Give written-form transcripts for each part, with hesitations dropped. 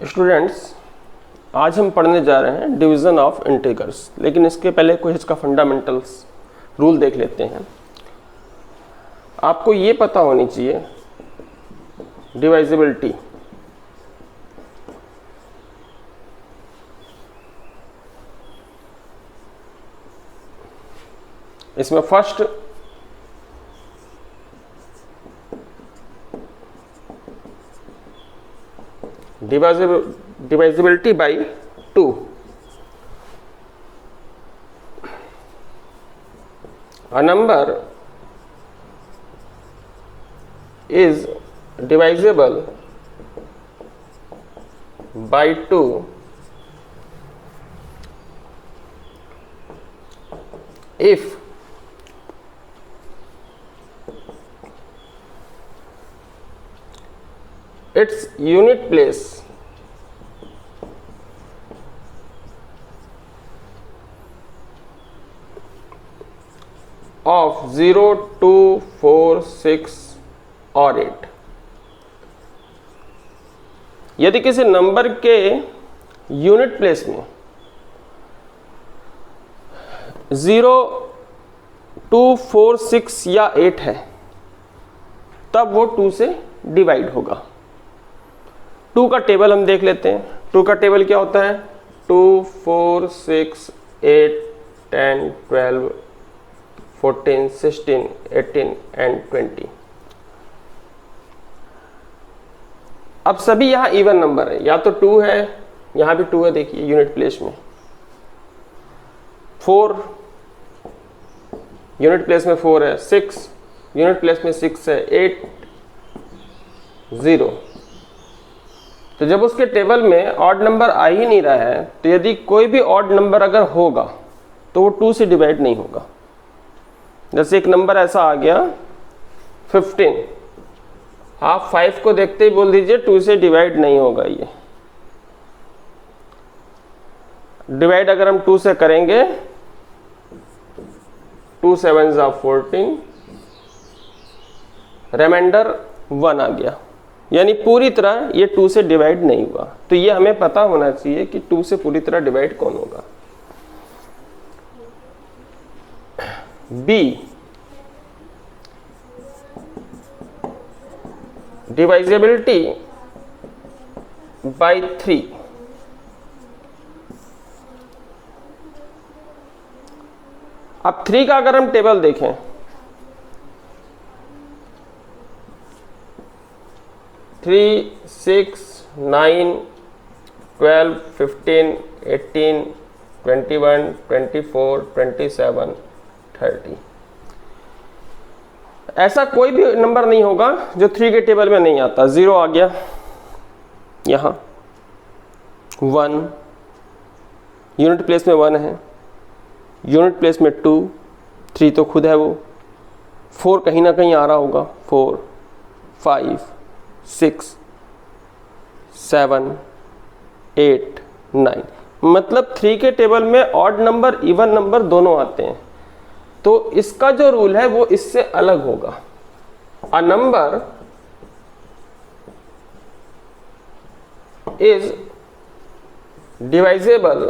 Students, आज हम पढ़ने जा रहे हैं डिवीज़न ऑफ इंटीजर्स, लेकिन इसके पहले कुछ इसका फंडामेंटल्स रूल देख लेते हैं। आपको ये पता होनी चाहिए डिवाइजिबिलिटी इसमें first divisibility by 2. A number is divisible by 2 if its unit place of 0, 2, 4, 6 और 8 यदि किसी नंबर के यूनिट प्लेस में 0, 2, 4, 6 या 8 है, तब वो 2 से डिवाइड होगा। 2 का टेबल हम देख लेते हैं। 2 का टेबल क्या होता है? 2, 4, 6, 8, 10, 12, 14, 16, 18 एंड 20। अब सभी यहां इवन नंबर है, या तो 2 है, यहां भी 2 है, देखिए यूनिट प्लेस में। 4 यूनिट प्लेस में 4 है, 6 यूनिट प्लेस में 6 है, 8 0। तो जब उसके टेबल में ऑड नंबर आ ही नहीं रहा है, तो यदि कोई भी ऑड नंबर अगर होगा तो वो 2 से डिवाइड नहीं होगा। जैसे एक नंबर ऐसा आ गया 15, आप 5 को देखते ही बोल दीजिए 2 से डिवाइड नहीं होगा। ये डिवाइड अगर हम 2 से करेंगे, 2 7 14, रिमाइंडर 1 आ गया, यानी पूरी तरह ये 2 से डिवाइड नहीं हुआ। तो ये हमें पता होना चाहिए कि 2 से पूरी तरह डिवाइड कौन होगा। B divisibility by 3। अब 3 का अगर हम टेबल देखें, 3, 6, 9, 12, 15, 18, 21, 24, 27, 30। ऐसा कोई भी नंबर नहीं होगा जो 3 के टेबल में नहीं आता। 0 आ गया, यहां 1 यूनिट प्लेस में 1 है, यूनिट प्लेस में 2, 3 तो खुद है वो, 4 कहीं ना कहीं आ रहा होगा, 4, 5, 6, 7, 8, 9। मतलब 3 के टेबल में ऑड नंबर इवन नंबर दोनों आते हैं। तो इसका जो रूल है वो इससे अलग होगा। A number is divisible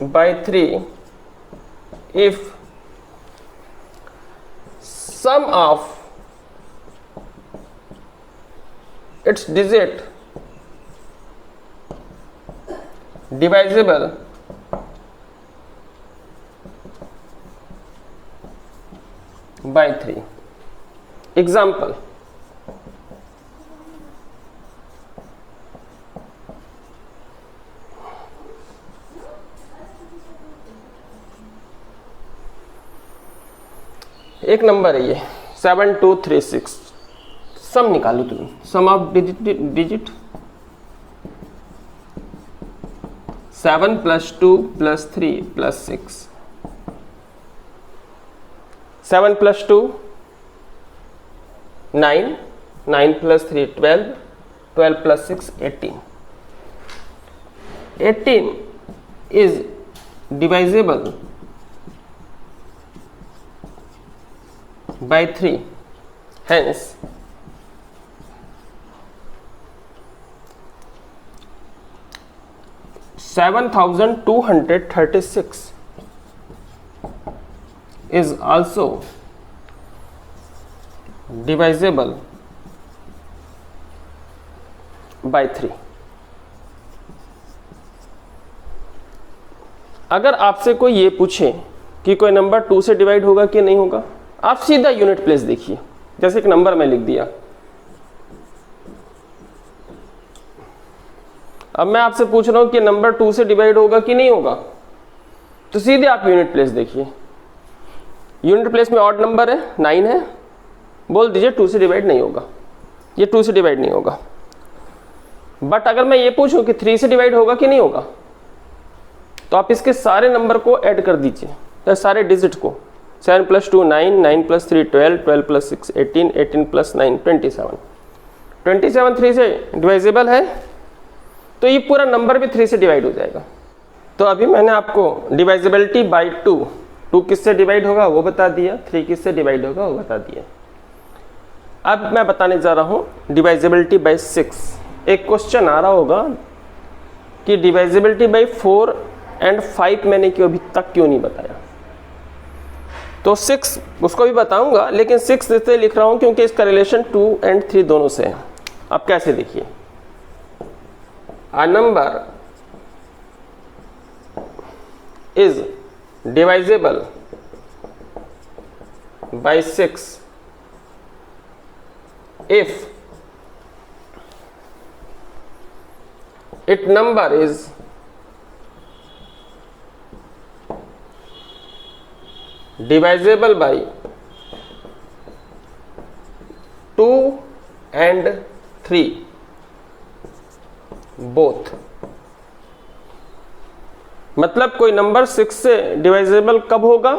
by 3 if sum of its digit divisible by 3। Example, एक नंबर है ये 7236। सम निकालो तुम, sum of digit 7 + 2 + 3 + 6। 7 + 2 9, 9 + 3 12, 12 + 6 18। 18 is divisible by 3, hence 7236 is also divisible by 3। अगर आपसे कोई ये पूछे कि कोई नंबर 2 से डिवाइड होगा कि नहीं होगा, आप सीधा यूनिट प्लेस देखिए। जैसे एक नंबर मैं लिख दिया, अब मैं आपसे पूछ रहा हूं कि नंबर 2 से डिवाइड होगा कि नहीं होगा, तो सीधे आप यूनिट प्लेस देखिए। यूनिट प्लेस में ऑड नंबर है, 9 है, बोल दीजिए 2 से डिवाइड नहीं होगा, ये 2 से डिवाइड नहीं होगा। बट अगर मैं ये पूछूं कि 3 से डिवाइड होगा कि नहीं होगा, तो आप इसके सारे नंबर को ऐड कर दीजिए, या सारे डिजिट को। 7 + 2 9, 9 + 3 12, 12 + 6 18, 18 + 9 27। 27 3 से डिवाइजेबल है, तो ये पूरा नंबर भी 3 से डिवाइड हो जाएगा। तो अभी मैंने आपको डिवाइजिबिलिटी बाय 2 किससे डिवाइड होगा वो बता दिया, 3 किससे डिवाइड होगा वो बता दिया। अब मैं बताने जा रहा हूँ डिवाइजिबिलिटी बाय 6। एक क्वेश्चन आ रहा होगा कि डिवाइजिबिलिटी बाय 4 और 5 मैंने अभी तक क्यों नहीं बताया। तो 6 उसको भी बताऊंगा, लेकिन 6 इसलिए लिख रहा हूं क्योंकि इसका रिलेशन 2 और 3 दोनों से है। अब कैसे देखिए, a number is divisible by 6 if it number is divisible by 2 and 3 both। मतलब कोई नंबर 6 से डिवाइजेबल कब होगा,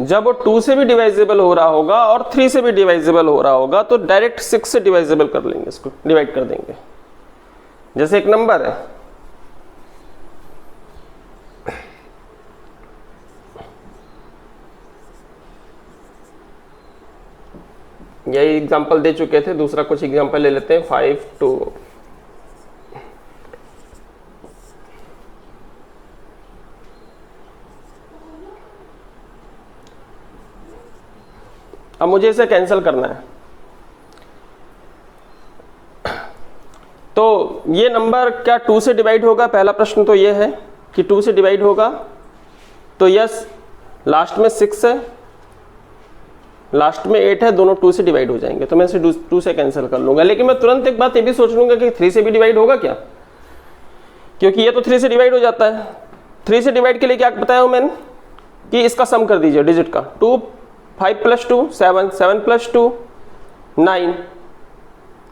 जब वो 2 से भी डिवाइजेबल हो रहा होगा और 3 से भी डिवाइजेबल हो रहा होगा, तो डायरेक्ट 6 से डिवाइजेबल कर लेंगे, इसको डिवाइड कर देंगे। जैसे एक नंबर है, यही एग्जाम्पल दे चुके थे, दूसरा कुछ एग्जाम्पल ले लेते हैं। 5 2 अब मुझे इसे कैंसिल करना है, तो ये नंबर क्या 2 से डिवाइड होगा? पहला प्रश्न तो ये है कि 2 से डिवाइड होगा, तो यस, लास्ट में 6 है, लास्ट में 8 है, दोनों 2 से डिवाइड हो जाएंगे, तो मैं इसे 2 से कैंसिल कर लूंगा। लेकिन मैं तुरंत एक बात ये भी सोच लूंगा कि 3 से भी डिवाइड होगा क्या, क्योंकि ये तो 3 से डिवाइड हो जाता है। 3 से डिवाइड के लिए क्या बताया हूं मैंने कि इसका सम कर दीजिए डिजिट का। 2 5 + 2 7, 7 + 2 9,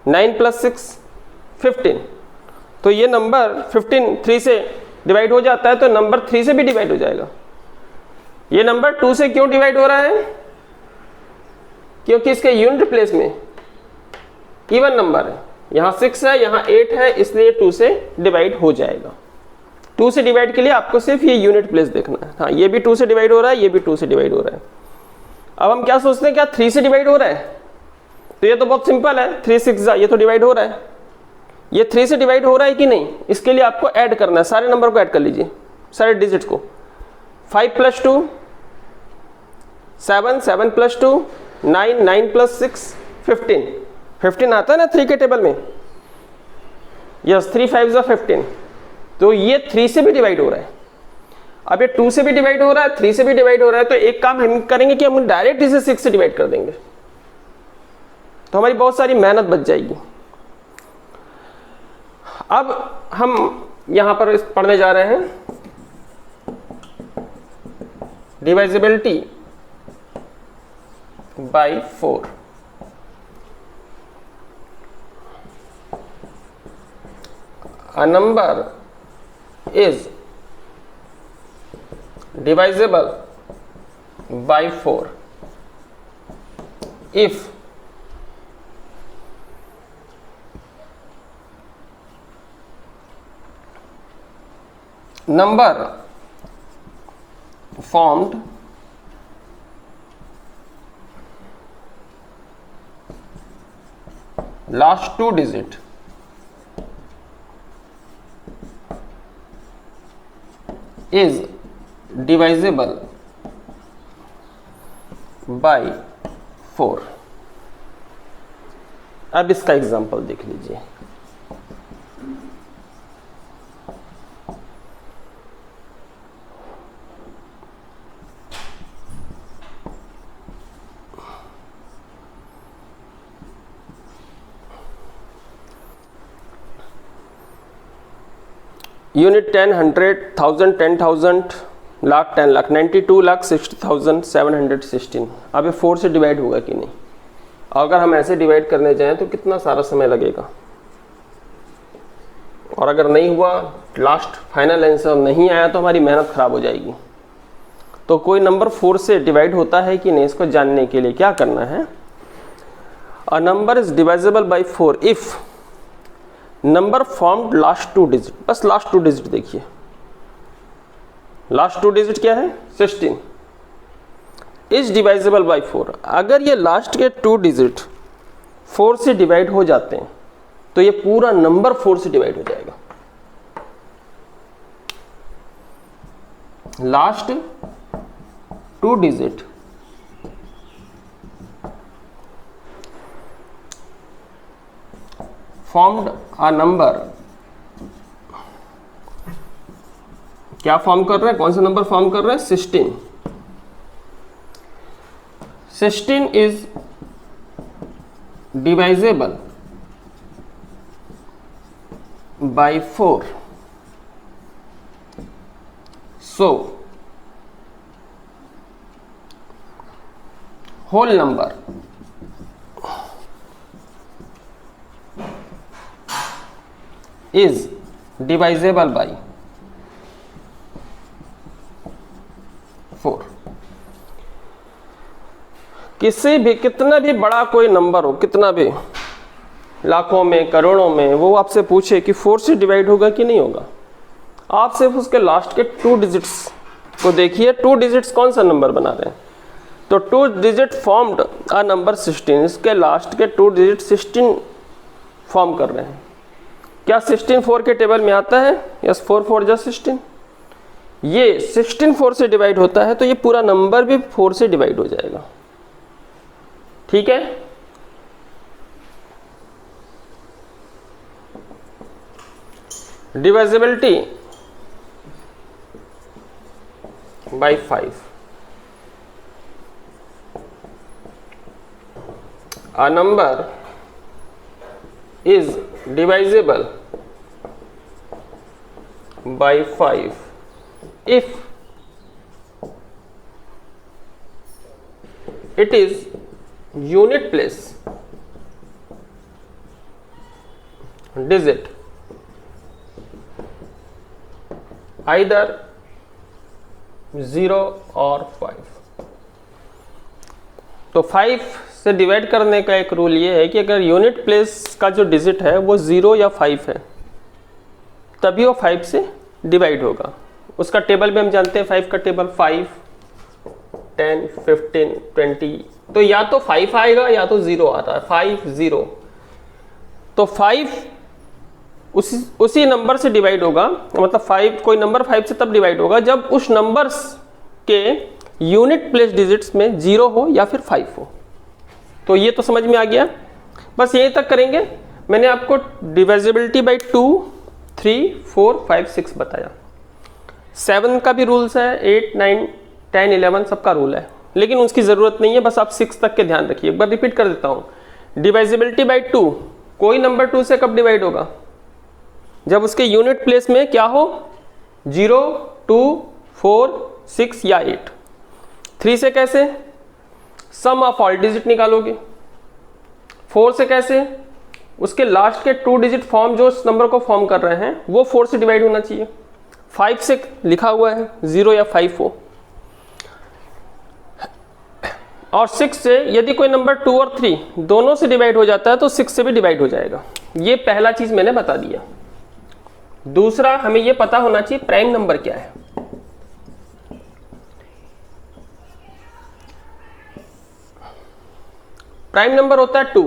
9 + 6 15। तो ये नंबर 15 3 से डिवाइड हो जाता है, तो नंबर 3 से भी डिवाइड हो जाएगा। ये नंबर 2 से क्यों डिवाइड हो रहा है? क्योंकि इसके यूनिट प्लेस में इवन नंबर है, यहाँ 6 है, यहाँ 8 है, इसलिए 2 से डिवाइड हो जाएगा। 2 से डिवाइड के लिए आपको सिर्फ ये यूनिट प्लेस देखना है। हाँ, ये भी 2 से डिवाइड हो रहा है, ये भी 2 से डिवाइड हो रहा है। अब हम क्या सोचते हैं, क्या 3 से डिवाइड हो रहा है? तो ये तो बहुत सिंपल है, 3 6 ये तो डिवाइड हो रहा है। ये 3 से डिवाइड हो रहा है कि नहीं, इसके लिए आपको ऐड करना है, सारे नंबर को ऐड कर लीजिए, सारे डिजिट को। 5 + 2 7, 7 + 2 9, 9 + 6 15। 15 आता है ना 3 के टेबल में, यस, 3 5 15। तो ये 3 से भी डिवाइड हो रहा है। अब ये 2 से भी डिवाइड हो रहा है, 3 से भी डिवाइड हो रहा है, तो एक काम हम करेंगे कि हम डायरेक्ट इसे 6 से डिवाइड कर देंगे, तो हमारी बहुत सारी मेहनत बच जाएगी। अब हम यहां पर पढ़ने जा रहे हैं डिवाइजिबिलिटी bye 4। A number is divisible by 4 if number formed last 2 digit is divisible by 4। अब इसका एग्जांपल देख लीजिए। यूनिट 10, 100, 1000, 10,000, लाख, 10 लाख, 92,60,716। अब ये 4 से डिवाइड होगा कि नहीं? अगर हम ऐसे डिवाइड करने जाएं तो कितना सारा समय लगेगा, और अगर नहीं हुआ, लास्ट फाइनल आंसर नहीं आया, तो हमारी मेहनत खराब हो जाएगी। तो कोई नंबर 4 से डिवाइड होता है कि नहीं, इसको जानने के लिए क्या करना है, a number is divisible by 4 if number formed last 2 digit. बस लास्ट 2 डिजिट देखिए, लास्ट 2 डिजिट क्या है, 16, इज डिवाइजेबल बाय 4। अगर ये लास्ट के 2 डिजिट 4 से डिवाइड हो जाते हैं तो ये पूरा नंबर 4 से डिवाइड हो जाएगा। Last 2 digit formed a number, क्या फॉर्म कर रहे हैं, कौन सा नंबर फॉर्म कर रहे हैं, 16। 16 is divisible by 4, so whole number is divisible by 4। किसी भी, कितना भी बड़ा कोई नंबर हो, कितना भी, लाखों में, करोड़ों में, वो आपसे पूछे कि 4 से डिवाइड होगा कि नहीं होगा, आप सिर्फ उसके लास्ट के 2 डिजिट्स को देखिए। 2 डिजिट्स कौन सा नंबर बना रहे हैं, तो 2 डिजिट फॉर्म्ड अ नंबर 16, इसके लास्ट के 2 डिजिट 16 फॉर्म कर रहे हैं। क्या 16 4 के टेबल में आता है? यस, 4 4 जा 16। ये 16 4 से डिवाइड होता है तो ये पूरा नंबर भी 4 से डिवाइड हो जाएगा। ठीक है, divisibility by 5। A number is divisible by 5 if it is unit place digit either 0 और 5। तो 5 से डिवाइड करने का एक रूल ये है कि अगर यूनिट प्लेस का जो डिजिट है वो 0 या 5 है, तभी वो 5 से डिवाइड होगा। उसका टेबल भी हम जानते हैं, 5 का टेबल 5, 10, 15, 20, तो या तो 5 आएगा या तो 0 आ रहा है, 5 0। तो 5 उसी नंबर से डिवाइड होगा, मतलब 5, कोई नंबर 5 से तब डिवाइड होगा जब उस नंबर्स के यूनिट प्लेस डिजिट्स में 0 हो या फिर 5 हो। तो ये तो समझ में आ गया, बस यहीं तक करेंगे। मैंने आपको डिवाइजिबिलिटी बाय 2, 3, 4, 5, 6 बताया। 7 का भी रूल्स है, 8, 9, 10, 11 सबका रूल है, लेकिन उसकी ज़रूरत नहीं है, बस आप 6 तक के ध्यान रखिए। एक बार रिपीट कर देता हूँ, डिवाइजिबिलिटी बाय 2, कोई नंबर 2 से कब डिवाइड होगा, जब उसके यूनिट प्लेस में क्या हो, 0, 2, 4, 6 या 8। 3 से कैसे, सम ऑफ ऑल डिजिट निकालोगे। 4 से कैसे, उसके लास्ट के 2 डिजिट फॉर्म जो उस नंबर को फॉर्म कर रहे हैं वो 4 से डिवाइड होना चाहिए। 5 से लिखा हुआ है 0 या 5 हो। और 6 से यदि कोई नंबर 2 और 3 दोनों से डिवाइड हो जाता है तो 6 से भी डिवाइड हो जाएगा। ये पहला चीज मैंने बता दिया। दूसरा, हमें ये पता होना चाहिए प्राइम नंबर क्या है। प्राइम नंबर होता है 2।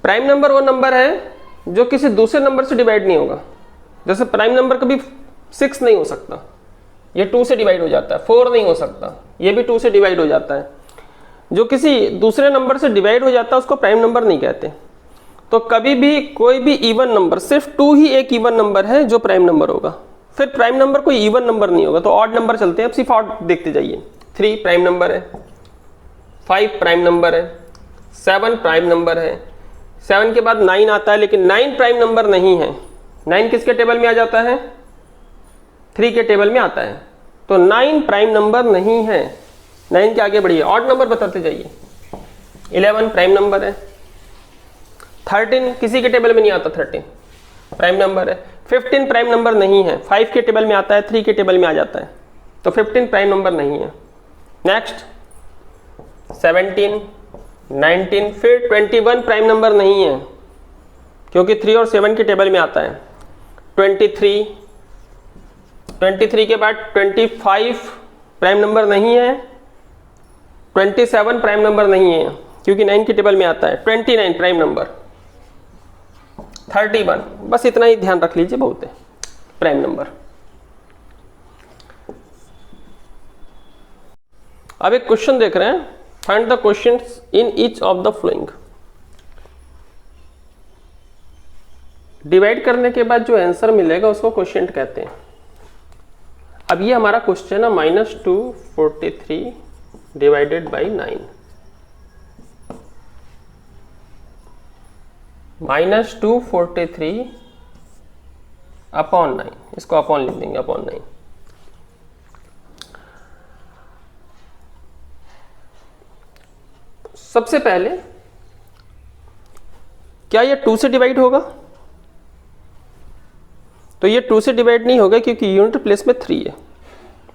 प्राइम नंबर वो नंबर है जो किसी दूसरे नंबर से डिवाइड नहीं होगा। जैसे प्राइम नंबर कभी 6 नहीं हो सकता, ये 2 से डिवाइड हो जाता है। 4 नहीं हो सकता, ये भी 2 से डिवाइड हो जाता है। जो किसी दूसरे नंबर से डिवाइड हो जाता है उसको प्राइम नंबर नहीं कहते। तो कभी भी कोई भी इवन नंबर, सिर्फ 2 ही एक इवन नंबर है जो प्राइम नंबर होगा, फिर प्राइम नंबर कोई इवन नंबर नहीं होगा। तो ऑड नंबर चलते हैं, अब सिर्फ ऑड देखते जाइए। 3 प्राइम नंबर है, 5 प्राइम नंबर है, 7 प्राइम नंबर है, 7 के बाद 9 आता है, लेकिन 9 प्राइम नंबर नहीं है। 9 किसके टेबल में आ जाता है? 3 के टेबल में आता है। तो 9 प्राइम नंबर नहीं है। 9 के आगे बढ़िए, ऑड नंबर बताते जाइए। 11 प्राइम नंबर है, 13 किसी के टेबल में नहीं आता, 13 प्राइम नंबर है। 15 प्राइम नंबर नहीं है, 5 के टेबल में आता है, 3 के टेबल में आ जाता है, तो 15 प्राइम नंबर नहीं है। नेक्स्ट 17, 19, फिर 21 प्राइम नंबर नहीं है क्योंकि 3 और 7 के टेबल में आता है। 23 के बाद 25 प्राइम नंबर नहीं है, 27 प्राइम नंबर नहीं है क्योंकि 9 के टेबल में आता है। 29 प्राइम नंबर, 31, बस इतना ही ध्यान रख लीजिए, बहुत है प्राइम नंबर। अब एक क्वेश्चन देख रहे हैं, find the questions in each of the following. Divide करने के बाद जो आंसर मिलेगा उसको क्वोशिएंट कहते हैं। अब ये हमारा क्वेश्चन है -243 डिवाइडेड बाई 9, -243 अपॉन 9, इसको अपॉन लिख देंगे, अपॉन 9। सबसे पहले क्या ये 2 से डिवाइड होगा? तो ये 2 से डिवाइड नहीं होगा क्योंकि यूनिट प्लेस में 3 है,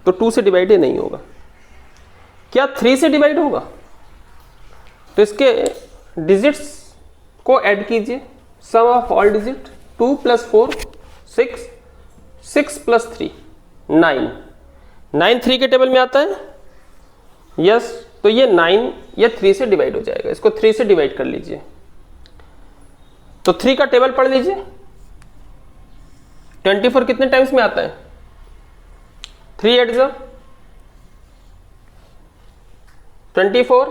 तो 2 से डिवाइड ही नहीं होगा। क्या 3 से डिवाइड होगा? तो इसके डिजिट्स को ऐड कीजिए, सम ऑफ ऑल डिजिट, 2 + 4 6, 6 + 3 9, 9 3 के टेबल में आता है, यस। तो ये 9 ये 3 से डिवाइड हो जाएगा, इसको 3 से डिवाइड कर लीजिए। तो 3 का टेबल पढ़ लीजिए। 24 कितने टाइम्स में आता है? 3 8 जा 24,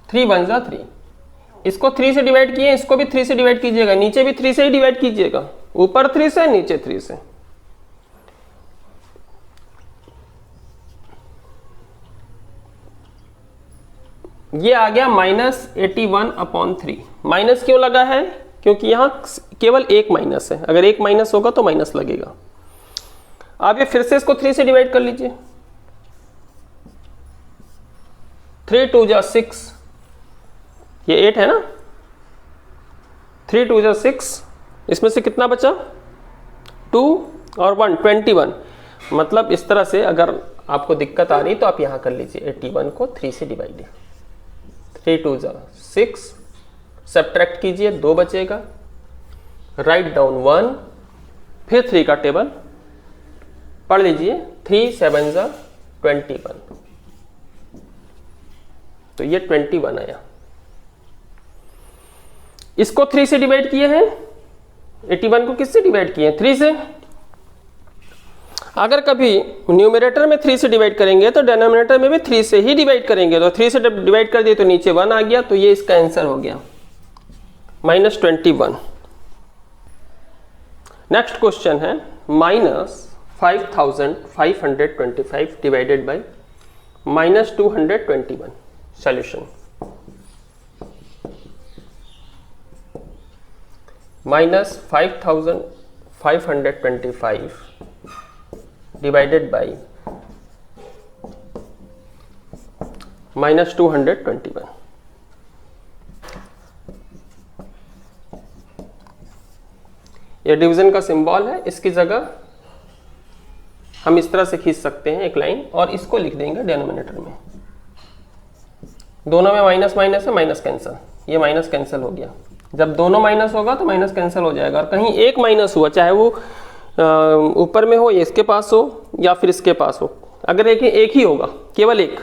3 1 जा 3। इसको 3 से डिवाइड किए, इसको भी 3 से डिवाइड कीजिएगा, नीचे भी 3 से ही डिवाइड कीजिएगा, ऊपर 3 से नीचे 3 से। ये आ गया -81/3। माइनस क्यों लगा है? क्योंकि यहां केवल एक माइनस है, अगर एक माइनस होगा तो माइनस लगेगा। अब ये फिर से इसको 3 से डिवाइड कर लीजिए। 3 2 जा 6, ये 8 है ना, 3 2 जा 6, इसमें से कितना बचा? 2 और 1 21। मतलब इस तरह से अगर आपको दिक्कत आ रही तो आप यहां कर लीजिए, 81 को 3 से डिवाइड। 3 2 जा 6, सब्ट्रैक्ट कीजिए, 2 बचेगा, राइट डाउन 1, फिर 3 का टेबल पढ़ लीजिए, 3 7 जा 21, तो ये 21 आया। इसको 3 से डिवाइड किए हैं, 81 को किससे डिवाइड किए हैं? 3 से। अगर कभी न्यूमरेटर में 3 से डिवाइड करेंगे तो डिनोमिनेटर में भी 3 से ही डिवाइड करेंगे। तो 3 से डिवाइड कर दिए तो नीचे 1 आ गया, तो ये इसका आंसर हो गया -21। नेक्स्ट क्वेश्चन है -5525 divided by -221। Solution -5525 divided by -221। यह डिवीजन का सिंबल है, इसकी जगह हम इस तरह से खींच सकते हैं एक लाइन और इसको लिख देंगे डिनोमिनेटर में। दोनों में माइनस माइनस है, माइनस कैंसिल, ये माइनस कैंसिल हो गया। जब दोनों माइनस होगा तो माइनस कैंसिल हो जाएगा, और कहीं एक माइनस हुआ, चाहे वो ऊपर में हो, ये इसके पास हो या फिर इसके पास हो, अगर एक ही होगा, केवल एक,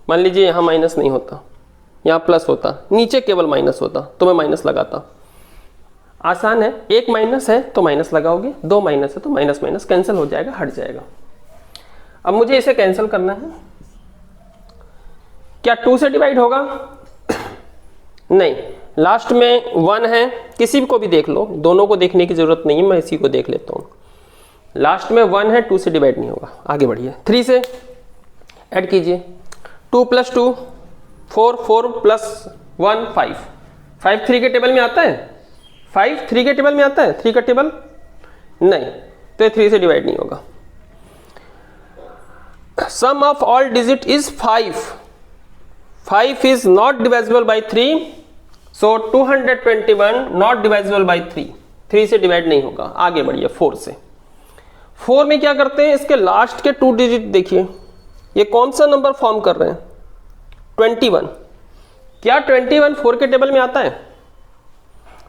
मान लीजिए यहाँ माइनस नहीं होता, यहाँ प्लस होता, नीचे केवल माइनस होता, तो मैं माइनस लगाता। आसान है, एक माइनस है तो माइनस लगाओगे, दो माइनस है तो माइनस माइनस कैंसिल हो जाएगा, हट जाएगा। अब मुझे इसे कैंसिल करना है। क्या 2 से डिवाइड होगा? नहीं, लास्ट में 1 है, किसी को भी देख लो, दोनों को देखने की जरूरत नहीं है, मैं इसी को देख लेता हूँ। लास्ट में 1 है, 2 से डिवाइड नहीं होगा। आगे बढ़िए, 3 से ऐड कीजिए, 2 + 2 4, 4 + 1 5। 5 3 के टेबल में आता है? 5 3 के टेबल में आता है? 3 का टेबल नहीं, तो ये 3 से डिवाइड नहीं होगा। Sum of all digit is 5। 5 is not divisible by 3, so 221 not divisible by 3। 3 से डिवाइड नहीं होगा। आगे बढ़िए 4 से। 4 में क्या करते हैं, इसके लास्ट के 2 डिजिट देखिए, ये कौन सा नंबर फॉर्म कर रहे हैं? 21। क्या 21 4 के टेबल में आता है?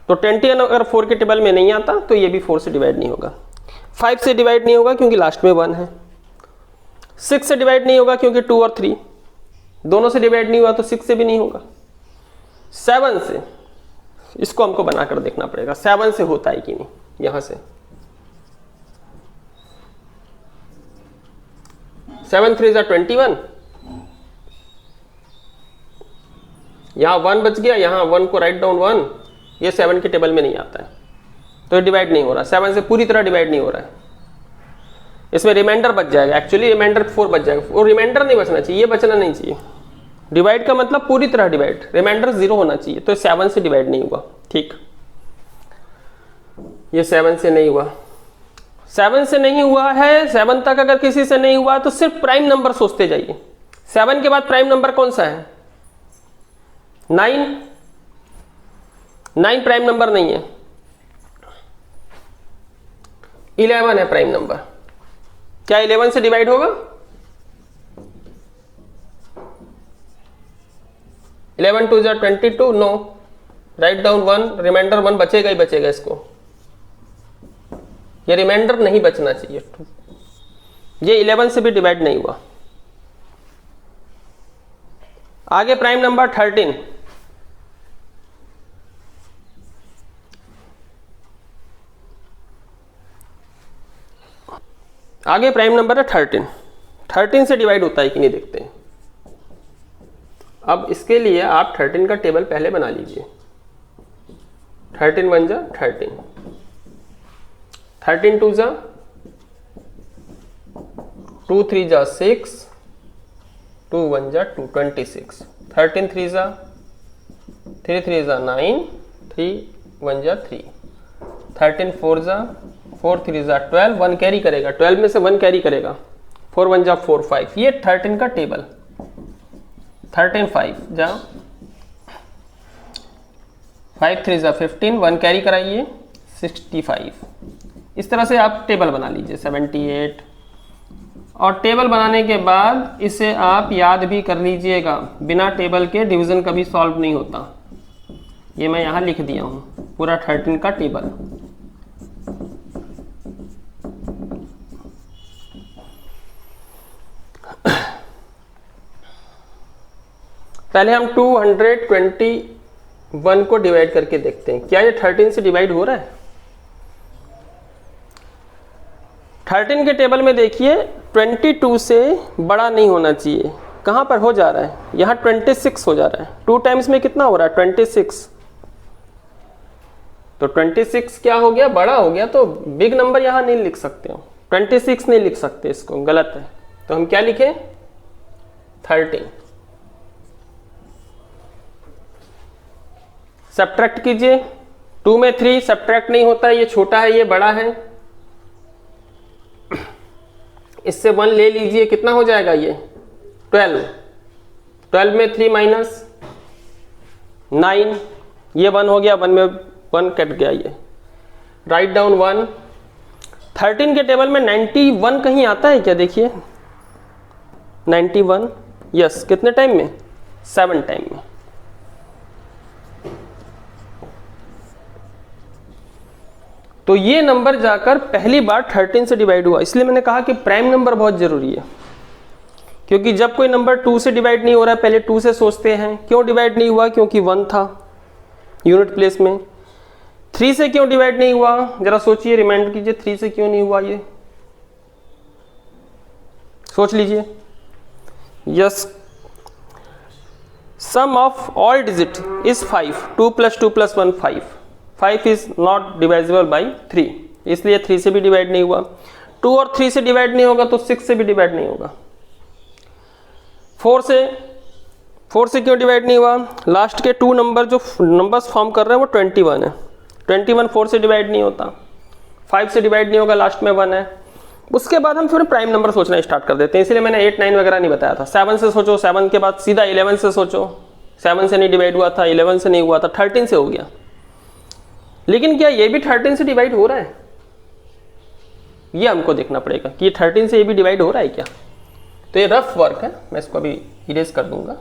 तो 21 अगर 4 के टेबल में नहीं आता तो ये भी 4 से डिवाइड नहीं होगा। 5 से डिवाइड नहीं होगा क्योंकि लास्ट में 1 है। 6 से डिवाइड नहीं होगा क्योंकि 2 और 3 दोनों से डिवाइड नहीं हुआ, तो 6 से भी नहीं होगा। 7 से, इसको हमको बनाकर देखना पड़ेगा 7 से होता है कि नहीं। यहां से 7 3 = 21, यहां 1 बच गया, यहां 1 को राइट डाउन 1, ये 7 के टेबल में नहीं आता है, तो ये डिवाइड नहीं हो रहा। 7 से पूरी तरह डिवाइड नहीं हो रहा है। इसमें रिमाइंडर बच जाएगा, एक्चुअली रिमाइंडर 4 बच जाएगा, और रिमाइंडर नहीं बचना चाहिए, ये बचना नहीं चाहिए। डिवाइड का मतलब पूरी तरह डिवाइड, रिमाइंडर 0 होना चाहिए, तो 7 से डिवाइड नहीं हुआ। ठीक, ये 7 से नहीं हुआ। 7 से नहीं हुआ है, 7 तक अगर किसी से नहीं हुआ तो सिर्फ प्राइम नंबर सोचते जाइए। 7 के बाद प्राइम नंबर कौन सा है? 9। 9 प्राइम नंबर नहीं है, 11 है प्राइम नंबर। क्या 11 से डिवाइड होगा? 11 2 = 22, नो, राइट डाउन 1, रिमाइंडर 1 बचेगा ही बचेगा। इसको ये रिमाइंडर नहीं बचना चाहिए, ये 11 से भी डिवाइड नहीं हुआ। आगे प्राइम नंबर 13। आगे प्राइम नंबर है 13। 13 से डिवाइड होता है कि नहीं देखते हैं। अब इसके लिए आप 13 का टेबल पहले बना लीजिए। 13 1 = 13, 13 2 = 2 3 = 6, 2 1 = 2 26, 13 3 = 3 3 = 9, 3 1 = 3, 13 4 = 4 3 = 12, 1 कैरी करेगा, 12 में से 1 कैरी करेगा, 4 1 = 4 5। ये 13 का टेबल। 13 5 = 5 3 = 15, 1 कैरी कराइए, 65। इस तरह से आप टेबल बना लीजिए 78। और टेबल बनाने के बाद इसे आप याद भी कर लीजिएगा, बिना टेबल के डिवीजन कभी सॉल्व नहीं होता। ये मैं यहाँ लिख दिया हूँ पूरा 13 का टेबल। पहले हम 221 को डिवाइड करके देखते हैं, क्या ये 13 से डिवाइड हो रहा है? 13 के टेबल में देखिए 22 से बड़ा नहीं होना चाहिए। कहां पर हो जा रहा है? यहां 26 हो जा रहा है। 2 टाइम्स में कितना हो रहा है? 26। तो 26 क्या हो गया? बड़ा हो गया। तो बिग नंबर यहां नहीं लिख सकते हो, 26 नहीं लिख सकते, इसको गलत है। तो हम क्या लिखें? 13। सब्ट्रैक्ट कीजिए, 2 में 3 सब्ट्रैक्ट नहीं होता है, ये छोटा है ये बड़ा है। इससे 1 ले लीजिए, कितना हो जाएगा ये? 12। 12 में 3 माइनस 9, ये 1 हो गया, 1 में 1 कट गया, ये राइट डाउन 1। 13 के टेबल में 91 कहीं आता है क्या? देखिए 91, यस। कितने टाइम में? 7 टाइम में। तो ये नंबर जाकर पहली बार 13 से डिवाइड हुआ। इसलिए मैंने कहा कि प्राइम नंबर बहुत जरूरी है, क्योंकि जब कोई नंबर 2 से डिवाइड नहीं हो रहा है पहले 2 से सोचते हैं। क्यों डिवाइड नहीं हुआ? क्योंकि 1 था यूनिट प्लेस में। 3 से क्यों डिवाइड नहीं हुआ, जरा सोचिए, रिमाइंड कीजिए, 3 से क्यों नहीं हुआ, ये सोच लीजिए। Yes, sum of all digit is 5, 2 + 2 + 1 5, 5 is not divisible by 3, इसलिए 3 से भी डिवाइड नहीं हुआ। 2 और 3 से डिवाइड नहीं होगा तो 6 से भी डिवाइड नहीं होगा। 4 से क्यों डिवाइड नहीं हुआ, लास्ट के 2 नंबर जो नंबर्स फॉर्म कर रहे हैं वो 21 है, 21 4 से डिवाइड नहीं होता, 5 से डिवाइड नहीं होगा, लास्ट में 1 है। उसके बाद हम फिर प्राइम नंबर सोचना स्टार्ट कर देते हैं, इसलिए मैंने 8 9 वगैरह नहीं बताया था। 7 से सोचो, 7 के बाद सीधा 11 से सोचो, 7 से नहीं डिवाइड हुआ था, 11 से नहीं हुआ था, 13 से हो गया। लेकिन क्या ये भी 13 से डिवाइड हो रहा है, ये हमको देखना पड़ेगा कि 13 से ये भी डिवाइड हो रहा है क्या। तो ये रफ वर्क है, मैं इसको अभी इरेज कर दूंगा।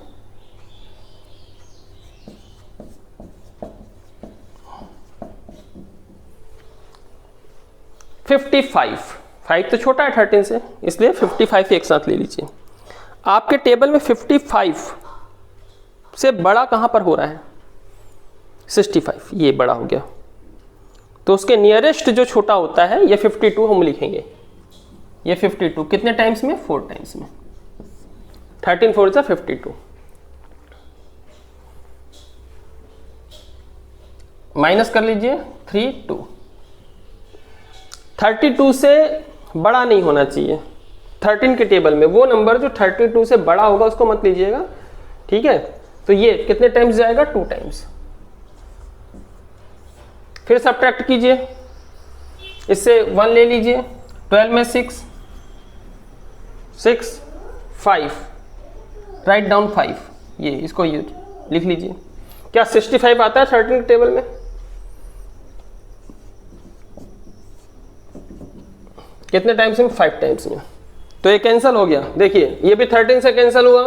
फाइव तो छोटा है 13 से, इसलिए 55 एक साथ ले लीजिए। आपके टेबल में 55 से बड़ा कहां पर हो रहा है, 65, ये बड़ा हो गया, तो उसके नियरेस्ट जो छोटा होता है ये 52 हम लिखेंगे। ये 52 कितने टाइम्स में, 4 टाइम्स में, 13 4 = 52। माइनस कर लीजिए 3 2, 32 से बड़ा नहीं होना चाहिए 13 के टेबल में, वो नंबर जो 32 से बड़ा होगा उसको मत लीजिएगा, ठीक है। तो ये कितने टाइम्स जाएगा, 2 टाइम्स। फिर सब्ट्रैक्ट कीजिए, इससे 1 ले लीजिए, 12 में 6 5, राइट डाउन 5, ये इसको लिख लीजिए। क्या 65 आता है 13 के टेबल में, कितने टाइम्स में, 5 टाइम्स में। तो ये कैंसिल हो गया, देखिए ये भी 13 से कैंसिल हुआ,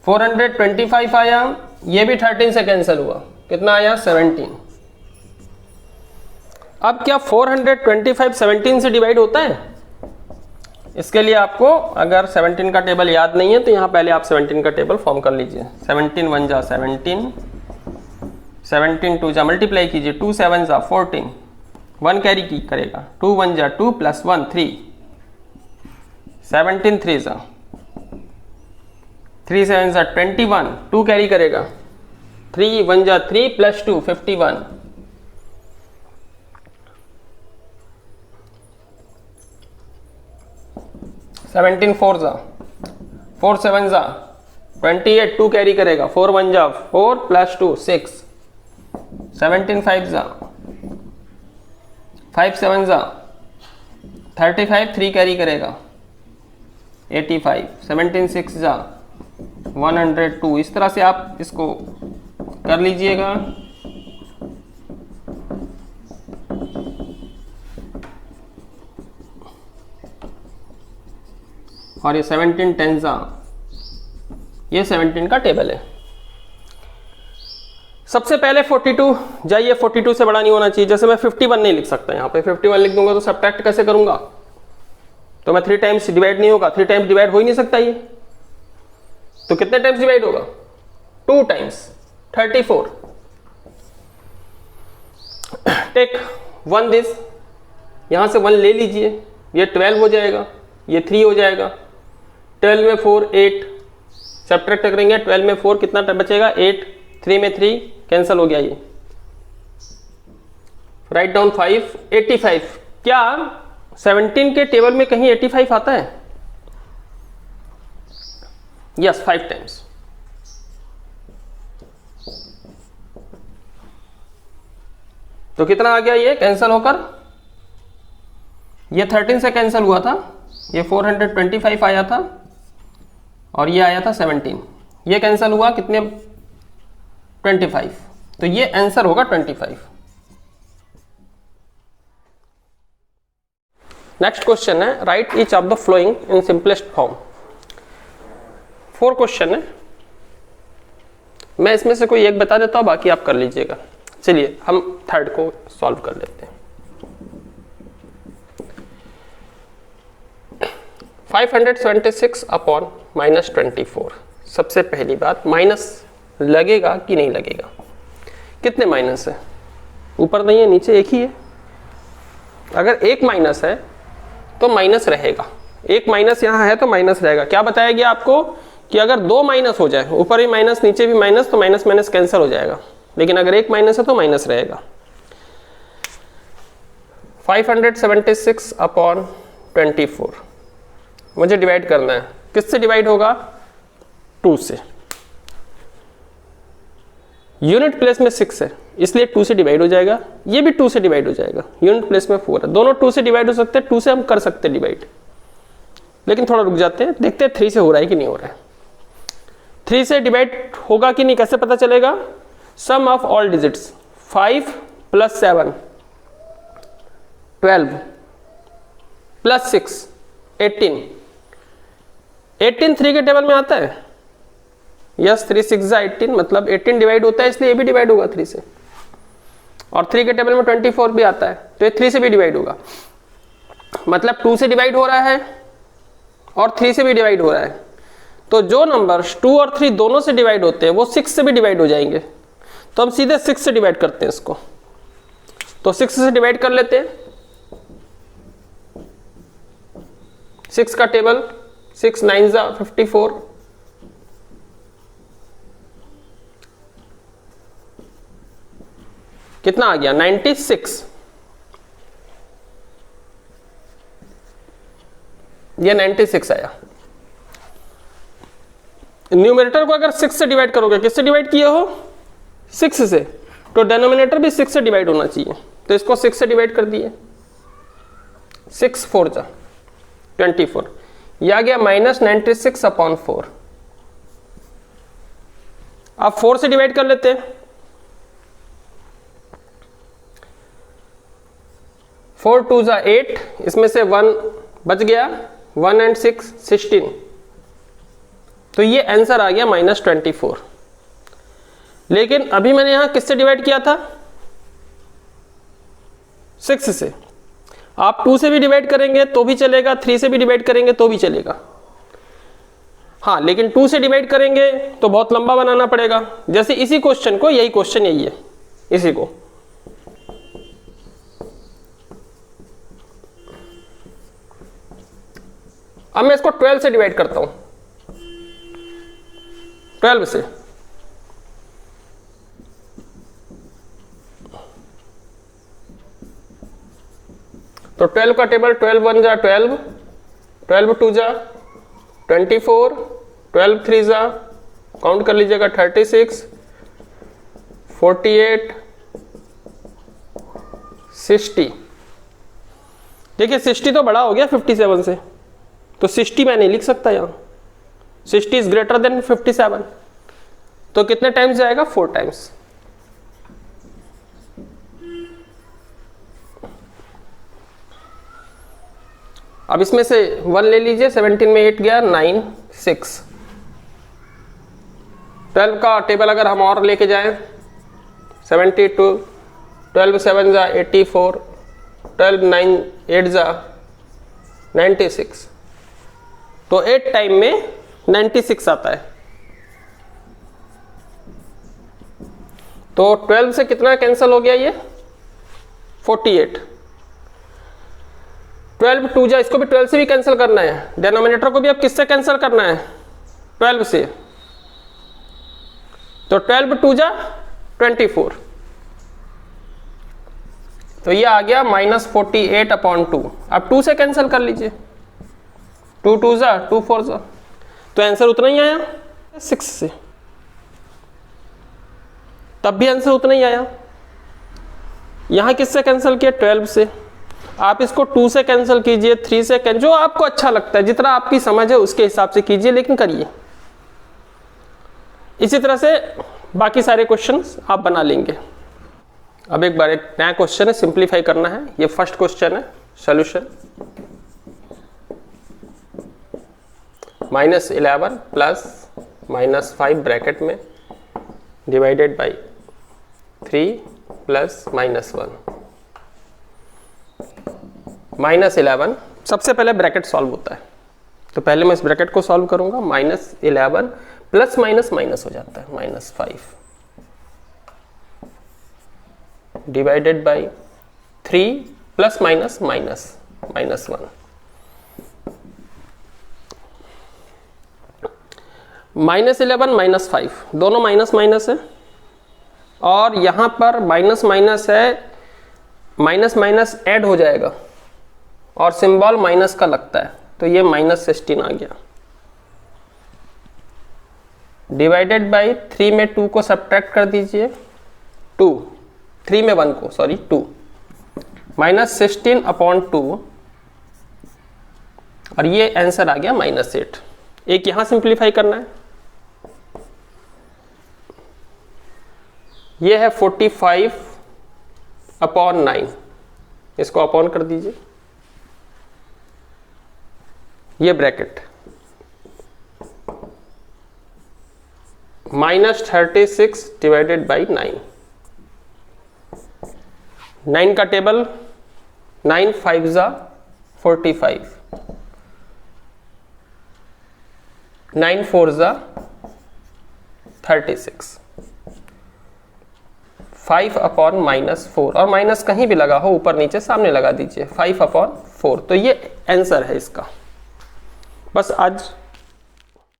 425 आया, ये भी 13 से कैंसिल हुआ, कितना आया, 17। अब क्या 425 17 से डिवाइड होता है, इसके लिए आपको अगर 17 का टेबल याद नहीं है तो यहाँ पहले आप 17 का टेबल फॉर्म कर लीजिए। 17 1 जा 17, 17 2 जा मल्टीप्लाई कीजिए, 2 7 जा 14, 1 कैरी की करेगा, 2 1 जा 2 + 1 3, 17 3 जा 3 7 जा 21, 2 कैरी करेगा, 3 1 जा 3 + 2 51, 17 4 जा 4 7 जा 28, 2 कैरी करेगा, 4 1 जा 4 + 2 6, 17 5 जा 5 7 जा 35, 3 कैरी करेगा, 85, 17 6 जा 102। इस तरह से आप इसको कर लीजिएगा। और ये 17 10 जा, ये 17 का टेबल है। सबसे पहले 42 जाइए, 42 से बड़ा नहीं होना चाहिए। जैसे मैं 51 नहीं लिख सकता, यहाँ पे 51 लिख दूंगा तो सब्ट्रैक्ट कैसे करूंगा, तो मैं 3 टाइम्स डिवाइड नहीं होगा, 3 टाइम्स डिवाइड हो ही नहीं सकता ये, तो कितने टाइम्स डिवाइड होगा, 2 टाइम्स, 34। टेक 1 दिस, यहां से 1 ले लीजिए, ये 12 हो जाएगा, ये 3 हो जाएगा, 12 में 4 8, सब्ट्रैक्ट करेंगे 12 में 4 कितना बचेगा, 8, 3 में 3 कैंसिल हो गया, ये राइट डाउन 5 85। क्या 17 के टेबल में कहीं 85 आता है, यस 5 टाइम्स। तो कितना आ गया, ये कैंसिल होकर, ये 13 से कैंसिल हुआ था, ये 425 आया था और ये आया था 17, ये कैंसिल हुआ कितने, 25, तो ये आंसर होगा 25। नेक्स्ट क्वेश्चन है, write each of the following in simplest form. 4 question है, मैं इसमें से कोई एक बता देता हूं, बाकी आप कर लीजिएगा। चलिए हम थर्ड को सॉल्व कर लेते हैं। 576 अपॉन -24। सबसे पहली बात, माइनस लगेगा कि नहीं लगेगा, कितने माइनस है, ऊपर नहीं है नीचे एक ही है। अगर एक माइनस है तो माइनस रहेगा, एक माइनस यहाँ है तो माइनस रहेगा। क्या बताया गया आपको कि अगर दो माइनस हो जाए, ऊपर भी माइनस नीचे भी माइनस, तो माइनस माइनस कैंसिल हो जाएगा, लेकिन अगर एक माइनस है तो माइनस रहेगा। 576 अपॉन 24 मुझे डिवाइड करना है, किससे डिवाइड होगा? 2 से। यूनिट प्लेस में 6 है इसलिए 2 से डिवाइड हो जाएगा, ये भी 2 से डिवाइड हो जाएगा। यूनिट प्लेस में 4 है, दोनों 2 से डिवाइड हो सकते हैं, 2 से हम कर सकते हैं डिवाइड। लेकिन थोड़ा रुक जाते हैं, देखते हैं 3 से हो रहा है कि नहीं हो रहा है। 3 से डिवाइड होगा कि नहीं कैसे पता चलेगा? सम ऑफ ऑल डिजिट्स 5 + 7 12 + 6 18। 18 3 के टेबल में आता है। यस 3 6 18 मतलब 18 डिवाइड होता है, इसलिए ये भी डिवाइड होगा 3 से। और 3 के टेबल में 24 भी आता है, तो ये 3 से भी डिवाइड होगा। मतलब 2 से डिवाइड हो रहा है और 3 से भी डिवाइड हो रहा है। तो जो नंबर्स 2 और 3 दोनों से डिवाइड होते हैं वो 6 से भी डिवाइड हो जाएंगे। तो हम सीधे 6 से डिवाइड करते हैं इसको, तो 6 से डिवाइड कर लेते हैं। 6 का टेबल 6 9 ज़ा 54, कितना आ गया? 96। ये 96 आया। न्यूमरेटर को अगर 6 से डिवाइड करोगे, किससे डिवाइड किए हो? 6 से, तो डिनोमिनेटर भी 6 से डिवाइड होना चाहिए। तो इसको 6 से डिवाइड कर दिए, 6 4 ज़ा 24, यह आ गया -96 अपॉन 4। अब 4 से डिवाइड कर लेते हैं। 4 2 ज़ा 8, इसमें से 1 बच गया, 1 and 6 16, तो ये आंसर आ गया -24। लेकिन अभी मैंने यहां किससे डिवाइड किया था? 6 से। आप 2 से भी डिवाइड करेंगे तो भी चलेगा, 3 से भी डिवाइड करेंगे तो भी चलेगा। हाँ, लेकिन 2 से डिवाइड करेंगे तो बहुत लंबा बनाना पड़ेगा। जैसे इसी क्वेश्चन को, यही क्वेश्चन यही है, इसी को अब मैं इसको 12 से डिवाइड करता हूं, 12 से। तो 12 का टेबल 12 1 ज़ा 12, 12 2 ज़ा 24, 12 3 ज़ा काउंट कर लीजिएगा 36, 48, 60। देखिए 60 तो बड़ा हो गया 57 से, तो 60 मैं नहीं लिख सकता यहां। 60 इज ग्रेटर देन 57, तो कितने टाइम्स जाएगा? 4 टाइम्स। अब इसमें से 1 ले लीजिए, 17 में 8 गया, 9 6। 12 का टेबल अगर हम और लेके जाएं, 72, 12 7 ज़ा 84, 12 9 8 ज़ा 96, तो 8 टाइम में 96 आता है। तो 12 से कितना कैंसिल हो गया? ये 48। 12 2 ज़ा, इसको भी 12 से भी कैंसिल करना है। डिनोमिनेटर को भी अब किससे कैंसिल करना है? 12 से। तो 12 2 ज़ा 24, तो ये आ गया -48 अपॉन 2। अब 2 से कैंसिल कर लीजिए, 2 2 ज़ा 2 4 ज़ा, तो आंसर उतना ही आया 6 से। तब भी आंसर उतना ही आया। यहां किससे कैंसिल किया? 12 से। आप इसको 2 से कैंसिल कीजिए, 3 से कैंसिल, जो आपको अच्छा लगता है, जितना आपकी समझ है उसके हिसाब से कीजिए, लेकिन करिए। इसी तरह से बाकी सारे क्वेश्चंस आप बना लेंगे। अब एक बार एक नया क्वेश्चन है, सिंप्लीफाई करना है। ये फर्स्ट क्वेश्चन है, सॉल्यूशन। -11 प्लस -5 ब्रैकेट में डिवाइडेड बाई 3 प्लस -1। -11 सबसे पहले ब्रैकेट सॉल्व होता है, तो पहले मैं इस ब्रैकेट को सॉल्व करूंगा। -11 प्लस माइनस माइनस हो जाता है, -5 divided by 3 plus minus minus minus 1। -11 -5 दोनों माइनस माइनस है, और यहाँ पर माइनस माइनस है, माइनस माइनस ऐड हो जाएगा और सिंबल माइनस का लगता है, तो ये -16 आ गया। डिवाइडेड बाई 3 में 2 को सब्ट्रैक्ट कर दीजिए, 2 3 में 1 को सॉरी 2 -16 अपॉन 2, और ये आंसर आ गया -8। एक यहां सिंप्लीफाई करना है, ये है 45 अपॉन 9, इसको अपॉन कर दीजिए, ये ब्रैकेट -36 डिवाइडेड बाई 9। 9 का टेबल 9 5 जा 45, 9 4 जा 36, 5 अपॉन -4, और माइनस कहीं भी लगा हो ऊपर नीचे सामने लगा दीजिए, 5 अपॉन 4। तो ये आंसर है इसका। बस आज